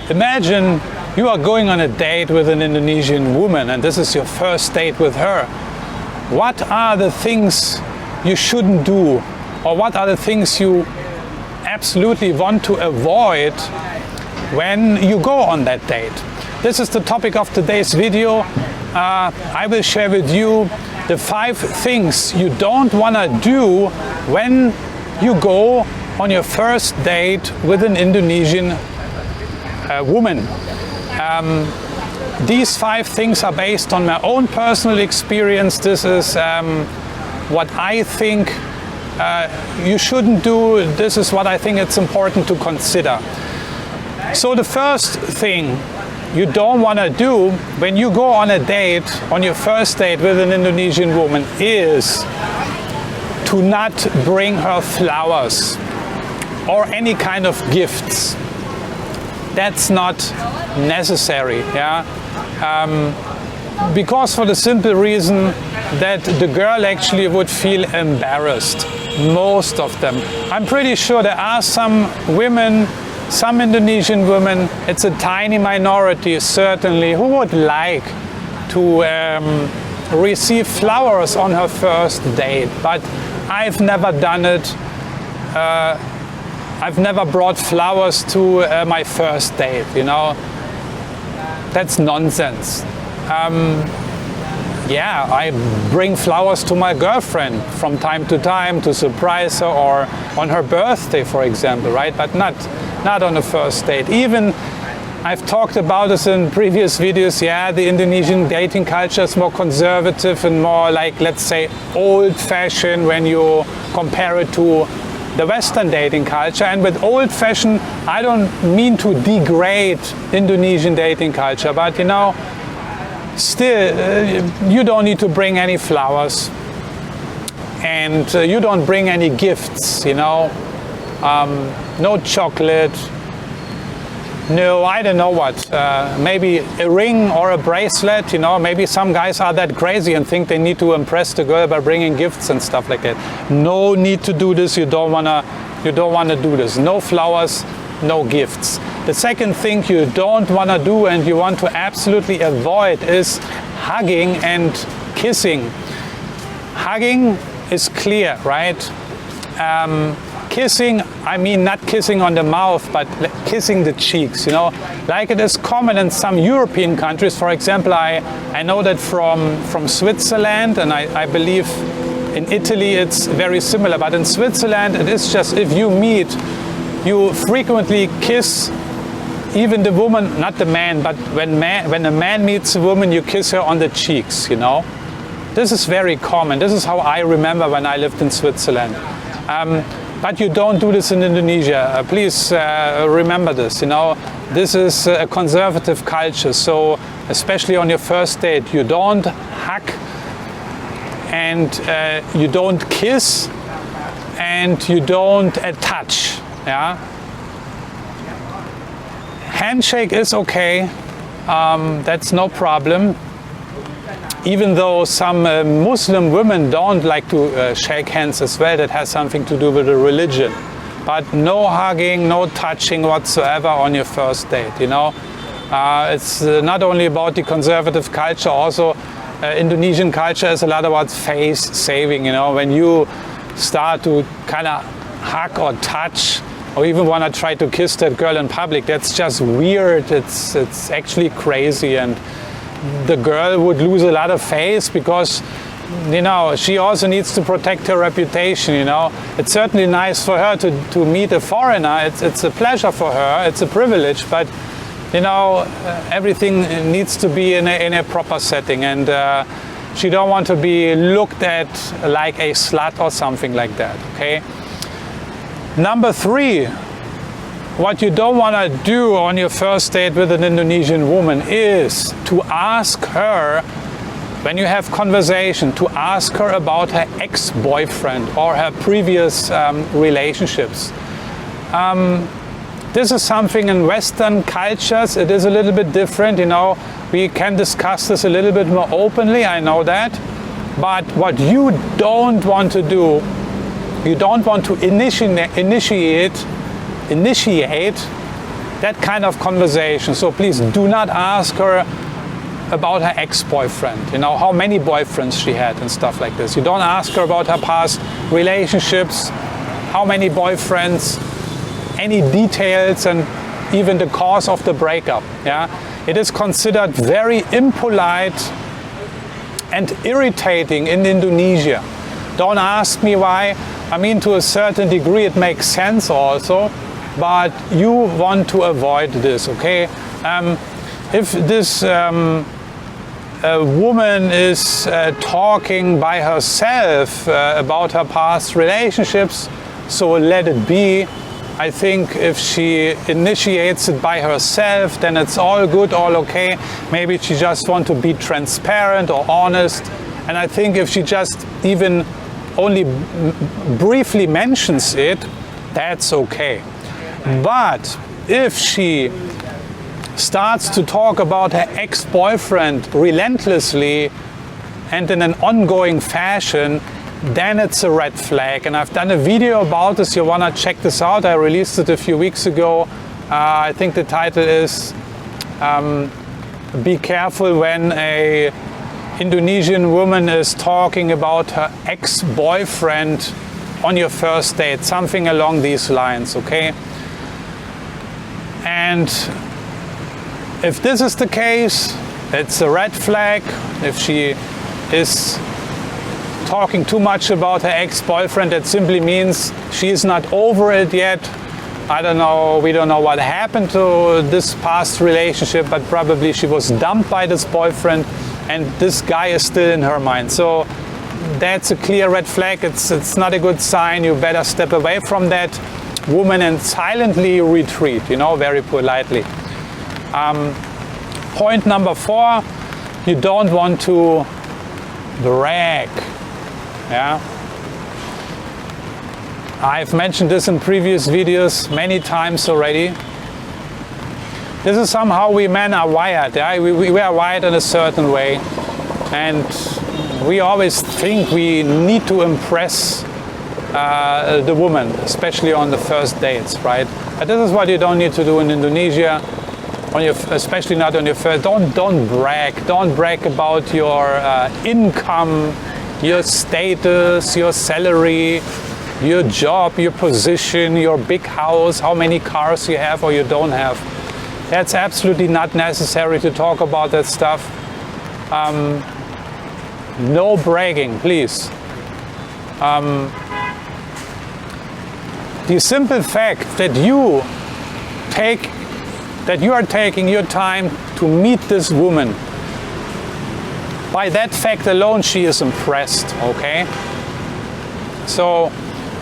Imagine you are going on a date with an Indonesian woman and this is your first date with her. What are the things you shouldn't do, or what are the things you absolutely want to avoid when you go on that date? This is the topic of today's video. I will share with you the 5 things you don't want to do when you go on your first date with an Indonesian woman. These 5 things are based on my own personal experience. This is what I think you shouldn't do. This is what I think it's important to consider. So the first thing you don't want to do when you go on a date, on your first date with an Indonesian woman, is to not bring her flowers or any kind of gifts. That's not necessary, yeah? Because for the simple reason that the girl actually would feel embarrassed, most of them. I'm pretty sure there are some women, some Indonesian women, it's a tiny minority certainly, who would like to receive flowers on her first date, but I've never done it. I've never brought flowers to my first date, you know. That's nonsense. Yeah, I bring flowers to my girlfriend from time to time to surprise her, or on her birthday, for example, right? But not on a first date. Even I've talked about this in previous videos. Yeah, the Indonesian dating culture is more conservative and more like, let's say, old-fashioned when you compare it to the Western dating culture. And with old-fashioned, I don't mean to degrade Indonesian dating culture, but you know, still, you don't need to bring any flowers, and you don't bring any gifts, you know, no chocolate, no, I don't know what, maybe a ring or a bracelet, you know. Maybe some guys are that crazy and think they need to impress the girl by bringing gifts and stuff like that. No need to do this. You don't wanna do this. No flowers, no gifts. The second thing you don't want to do and you want to absolutely avoid is hugging and kissing. Hugging is clear, right? Kissing, I mean not kissing on the mouth, but kissing the cheeks, you know, like it is common in some European countries. For example, I know that from Switzerland, and I believe in Italy it's very similar, but in Switzerland it is just, if you meet, you frequently kiss even the woman, not the man, but when a man meets a woman, you kiss her on the cheeks, you know. This is very common. This is how I remember when I lived in Switzerland. But you don't do this in Indonesia. Please remember this, you know. This is a conservative culture, so especially on your first date, you don't hug, and you don't kiss, and you don't touch, yeah. Handshake is okay, that's no problem. Even though some Muslim women don't like to shake hands as well, that has something to do with the religion. But no hugging, no touching whatsoever on your first date, you know. It's not only about the conservative culture, also Indonesian culture is a lot about face saving, you know. When you start to kind of hug or touch, or even want to try to kiss that girl in public, that's just weird. It's actually crazy, and the girl would lose a lot of face because, you know, she also needs to protect her reputation, you know. It's certainly nice for her to meet a foreigner. It's a pleasure for her. It's a privilege, but, you know, everything needs to be in a proper setting, and she don't want to be looked at like a slut or something like that, okay? Number 3, what you don't want to do on your first date with an Indonesian woman is to ask her, when you have conversation, to ask her about her ex-boyfriend or her previous relationships. This is something in Western cultures, it is a little bit different, you know. We can discuss this a little bit more openly, I know that. But what you don't want to do, you don't want to initiate that kind of conversation. So please do not ask her about her ex-boyfriend, you know, how many boyfriends she had and stuff like this. You don't ask her about her past relationships, how many boyfriends, any details, and even the cause of the breakup. Yeah, it is considered very impolite and irritating in Indonesia. Don't ask me why. I mean, to a certain degree it makes sense also, but you want to avoid this, okay? If this woman is talking by herself about her past relationships, so let it be. I think if she initiates it by herself, then it's all good, all okay. Maybe she just wants to be transparent or honest. And I think if she just even only briefly mentions it, that's okay. But if she starts to talk about her ex-boyfriend relentlessly and in an ongoing fashion, then it's a red flag. And I've done a video about this. You want to check this out. I released it a few weeks ago. I think the title is Be Careful When a Indonesian woman is talking about her ex-boyfriend on your first date. Something along these lines, okay? And if this is the case, it's a red flag. If she is talking too much about her ex-boyfriend, that simply means she's not over it yet. I don't know, we don't know what happened to this past relationship, but probably she was dumped by this boyfriend and this guy is still in her mind. So that's a clear red flag. It's not a good sign. You better step away from that woman and silently retreat, you know, very politely. Point number 4, you don't want to brag. Yeah, I've mentioned this in previous videos many times already. This is somehow we men are wired. Yeah? We are wired in a certain way, and we always think we need to impress the woman, especially on the first dates, right? But this is what you don't need to do in Indonesia. Especially not on your first. Don't brag. Don't brag about your income, your status, your salary, your job, your position, your big house, how many cars you have or you don't have. That's absolutely not necessary to talk about that stuff. No bragging, please. The simple fact that you are taking your time to meet this woman, by that fact alone, she is impressed, okay? So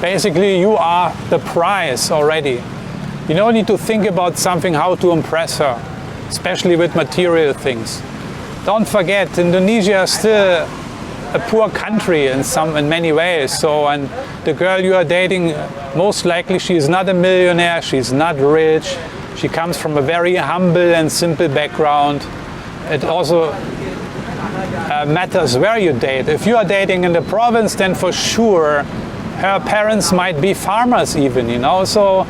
basically, you are the prize already. You don't need to think about something, how to impress her, especially with material things. Don't forget, Indonesia is still a poor country in many ways. So, and the girl you are dating, most likely she is not a millionaire, she's not rich, she comes from a very humble and simple background. It also matters where you date. If you are dating in the province, then for sure her parents might be farmers even, you know. So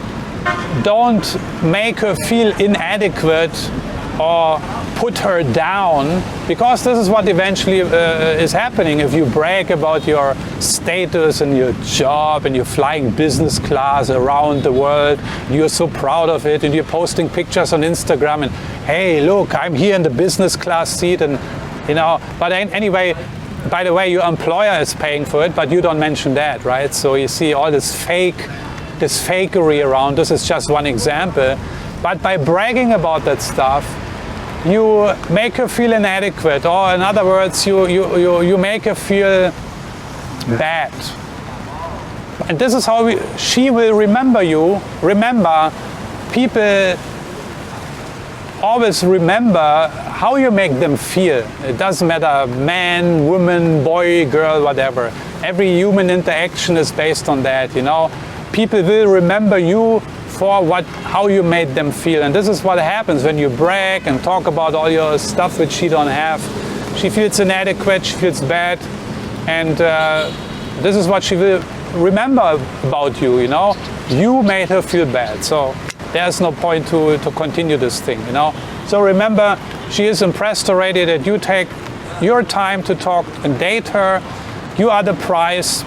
don't make her feel inadequate or put her down, because this is what eventually is happening. If you brag about your status and your job and you're flying business class around the world, and you're so proud of it, and you're posting pictures on Instagram and, hey, look, I'm here in the business class seat, and you know, but anyway, by the way, your employer is paying for it, but you don't mention that, right? So you see all this fakery around. This is just one example. But by bragging about that stuff, you make her feel inadequate, or in other words, you make her feel bad. And this is how she will remember you. Remember, people always remember how you make them feel. It doesn't matter, man, woman, boy, girl, whatever. Every human interaction is based on that, you know. People will remember you for how you made them feel. And this is what happens when you brag and talk about all your stuff which she don't have. She feels inadequate, she feels bad, and this is what she will remember about you, you know. You made her feel bad. So there's no point to continue this thing, you know. So remember, she is impressed already that you take your time to talk and date her. You are the prize,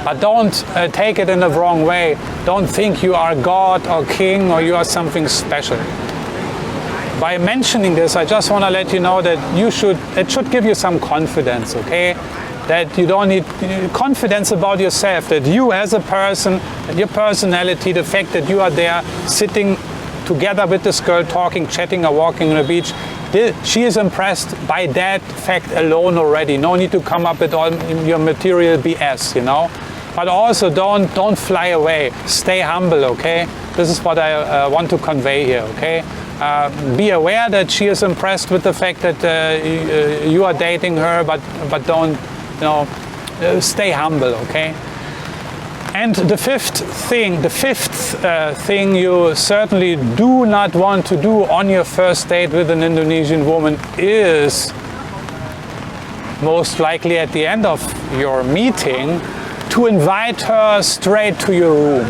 but don't take it in the wrong way. Don't think you are God or king or you are something special. By mentioning this, I just want to let you know that it should give you some confidence, okay? That you don't need confidence about yourself, that you as a person, and your personality, the fact that you are there sitting together with this girl, talking, chatting, or walking on the beach, she is impressed by that fact alone already. No need to come up with all your material BS, you know. But also don't fly away. Stay humble, okay? This is what I want to convey here, okay? Be aware that she is impressed with the fact that you are dating her, but don't, you know, stay humble, okay? And the fifth thing you certainly do not want to do on your first date with an Indonesian woman is, most likely at the end of your meeting, to invite her straight to your room.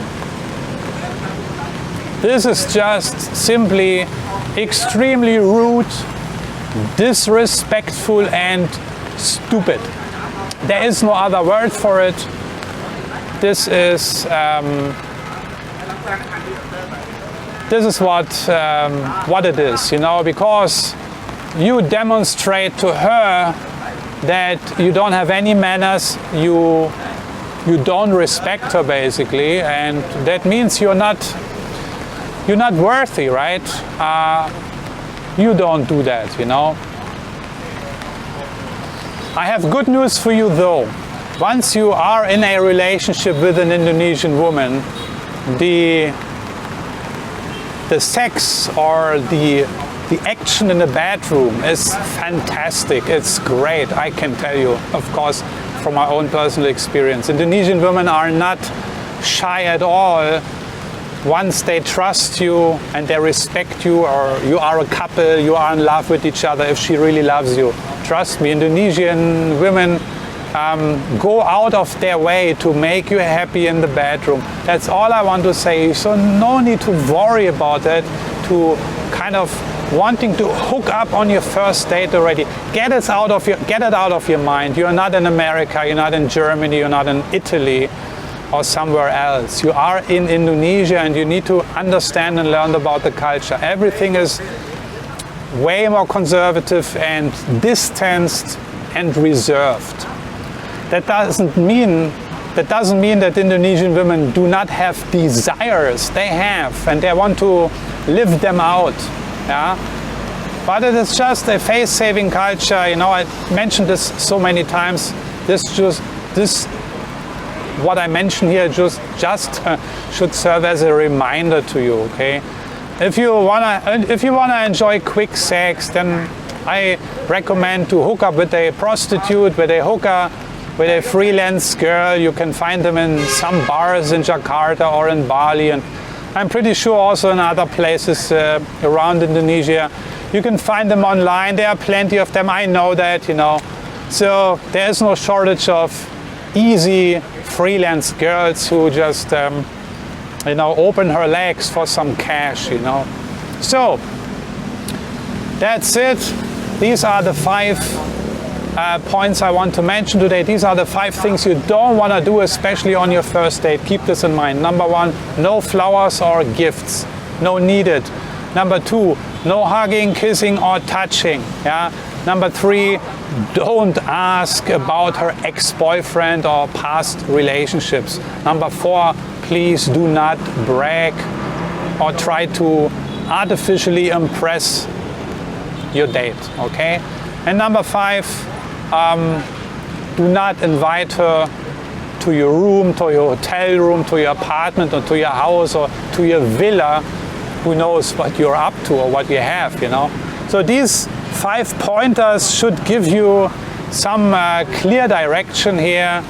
This is just simply extremely rude, disrespectful, and stupid. There is no other word for it. This is what it is, you know, because you demonstrate to her that you don't have any manners, you don't respect her basically, and that means you're not worthy, right? You don't do that, you know. I have good news for you though. Once you are in a relationship with an Indonesian woman, the sex or the action in the bedroom is fantastic. It's great, I can tell you, of course, from my own personal experience. Indonesian women are not shy at all. Once they trust you and they respect you, or you are a couple, you are in love with each other, if she really loves you. Trust me, Indonesian women go out of their way to make you happy in the bedroom. That's all I want to say. So no need to worry about it, to kind of wanting to hook up on your first date already. Get it out of your mind. You're not in America, you're not in Germany, you're not in Italy or somewhere else. You are in Indonesia and you need to understand and learn about the culture. Everything is way more conservative and distanced and reserved. That doesn't mean that Indonesian women do not have desires. They have, and they want to live them out. Yeah? But it is just a face-saving culture. You know, I mentioned this so many times. What I mentioned here just should serve as a reminder to you. Okay, if you wanna enjoy quick sex, then I recommend to hook up with a prostitute, with a hooker, with a freelance girl. You can find them in some bars in Jakarta or in Bali, and I'm pretty sure also in other places around Indonesia. You can find them online. There are plenty of them. I know that, you know. So there is no shortage of easy freelance girls who just, you know, open her legs for some cash, you know. So that's it. These are the 5 points I want to mention today. These are the 5 things you don't want to do, especially on your first date. Keep this in mind. Number 1, no flowers or gifts. No needed. Number 2, no hugging, kissing, or touching. Yeah. Number 3, don't ask about her ex-boyfriend or past relationships. Number 4, please do not brag or try to artificially impress your date, okay? And number 5, do not invite her to your room, to your hotel room, to your apartment, or to your house, or to your villa. Who knows what you're up to or what you have, you know? So these 5 pointers should give you some clear direction here.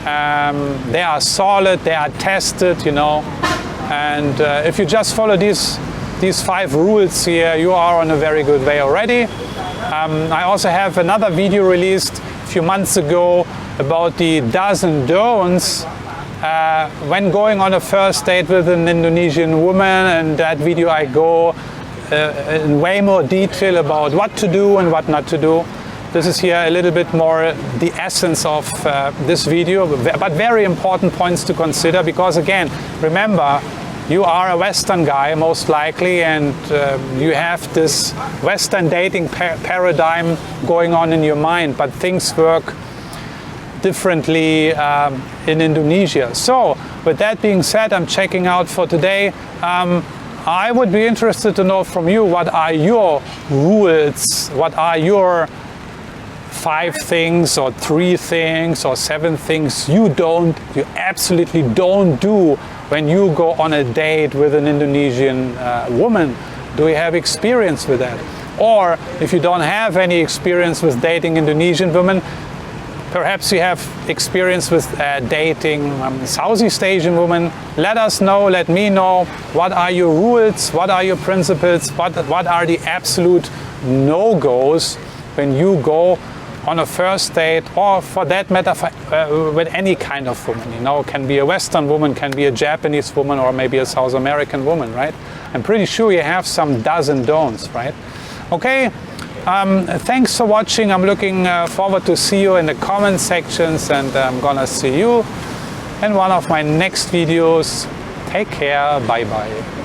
They are solid, they are tested, you know. And if you just follow these 5 rules here, you are on a very good way already. I also have another video released a few months ago about the dozen don'ts when going on a first date with an Indonesian woman. In that video I go in way more detail about what to do and what not to do. This is here a little bit more the essence of this video, but very important points to consider, because again, remember, you are a Western guy most likely, and you have this Western dating paradigm going on in your mind, but things work differently in Indonesia. So with that being said, I'm checking out for today. I would be interested to know from you, what are your rules, what are your 5 things or 3 things or 7 things you absolutely don't do when you go on a date with an Indonesian woman. Do you have experience with that? Or if you don't have any experience with dating Indonesian women, perhaps you have experience with dating Southeast Asian women. Let us know, let me know, what are your rules, what are your principles, what are the absolute no-goes when you go on a first date, or for that matter with any kind of woman. You know, can be a Western woman, can be a Japanese woman, or maybe a South American woman, right? I'm pretty sure you have some do's and don'ts, right? Okay, thanks for watching. I'm looking forward to see you in the comment sections, and I'm gonna see you in one of my next videos. Take care, bye bye.